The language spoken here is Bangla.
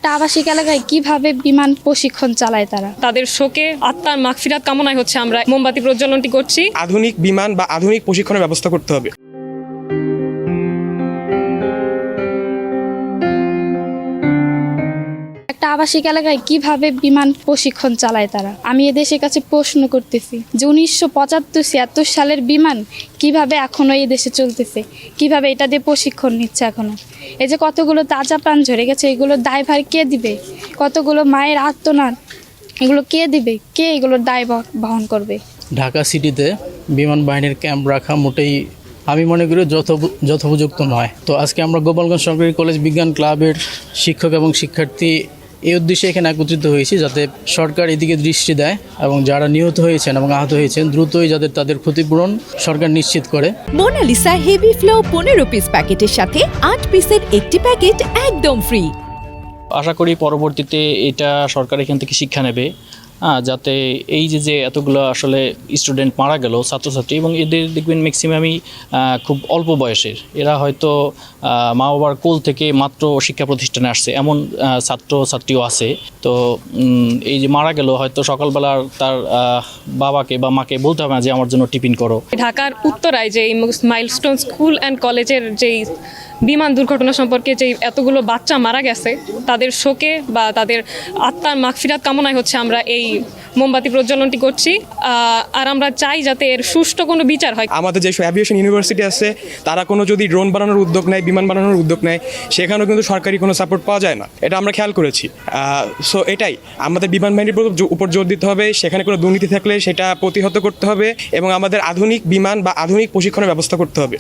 একটা আবাসিক এলাকায় কিভাবে বিমান প্রশিক্ষণ চালায় তারা? তাদের শোকে আত্মার মাগফিরাত কামনায় হচ্ছে আমরা মোমবাতি প্রজ্বলনটি করছি। আধুনিক বিমান বা আধুনিক প্রশিক্ষণের ব্যবস্থা করতে হবে। একটা আবাসিক এলাকায় কিভাবে বিমান প্রশিক্ষণ চালায় তারা? আমি এদেশের কাছে প্রশ্ন করতেছি যে 1975-76 সালের বিমান কিভাবে এখনো এই দেশে চলতেছে, কিভাবে এটা দিয়ে প্রশিক্ষণ নিচ্ছে এখনো? এই যে কতগুলো তাজা প্রাণ ঝরে গেছে, এগুলোর দায়ভার কে দিবে? কতগুলো মায়ের আর্তনাদ, এগুলো কে দিবে? কে এগুলোর দায় বহন করবে? ঢাকা সিটিতে বিমান বাহিনীর ক্যাম্প রাখা মোটেই আমি মনে করি যথোপযুক্ত নয়। তো আজকে আমরা গোপালগঞ্জ সরকারি কলেজ বিজ্ঞান ক্লাবের শিক্ষক এবং শিক্ষার্থী এই উদ্দেশ্যে এখানে একত্রিত হয়েছি, যাতে সরকার এদিকে দৃষ্টি দেয় এবং যারা নিহত হয়েছেন এবং আহত হয়েছেন দ্রুতই যাতে তাদের ক্ষতিপূরণ সরকার নিশ্চিত করে। মোনালিসা হেভি ফ্লো 15 পিস প্যাকেটের সাথে 8 পিসের একটি প্যাকেট একদম ফ্রি। আশা করি পরবর্তীতে এটা সরকার এখান থেকে শিক্ষা নেবে, যাতে এই যে এতগুলো আসলে স্টুডেন্ট মারা গেল, ছাত্রছাত্রী, এবং এদের দেখবেন ম্যাক্সিমামই খুব অল্প বয়সের। এরা হয়তো মা বাবার কোল থেকে মাত্র শিক্ষা প্রতিষ্ঠানে আসছে, এমন ছাত্রছাত্রীও আছে। তো এই যে মারা গেল, হয়তো সকালবেলা তার বাবাকে বা মাকে বলতে হবে না যে আমার জন্য টিফিন করো। ঢাকার উত্তরায় যে মাইলস্টোন স্কুল অ্যান্ড কলেজের যেই বিমান দুর্ঘটনা সম্পর্কে যে এতগুলো বাচ্চা মারা গেছে, তাদের শোকে বা তাদের আত্মার মাগফিরাত কামনায় হচ্ছে আমরা এই মোমবাতি প্রজ্বলনটি করছি। আর আমরা চাই যাতে এর সুষ্ঠু কোনো বিচার হয়। আমাদের যে অ্যাভিয়েশন ইউনিভার্সিটি আছে, তারা কোনো যদি ড্রোন বানানোর উদ্যোগ নেয়, বিমান বানানোর উদ্যোগ নেয়, সেখানেও কিন্তু সরকারি কোনো সাপোর্ট পাওয়া যায় না। এটা আমরা খেয়াল করেছি। সো এটাই আমাদের বিমান বাহিনীর উপর জোর দিতে হবে। সেখানে কোনো দুর্নীতি থাকলে সেটা প্রতিহত করতে হবে এবং আমাদের আধুনিক বিমান বা আধুনিক প্রশিক্ষণের ব্যবস্থা করতে হবে।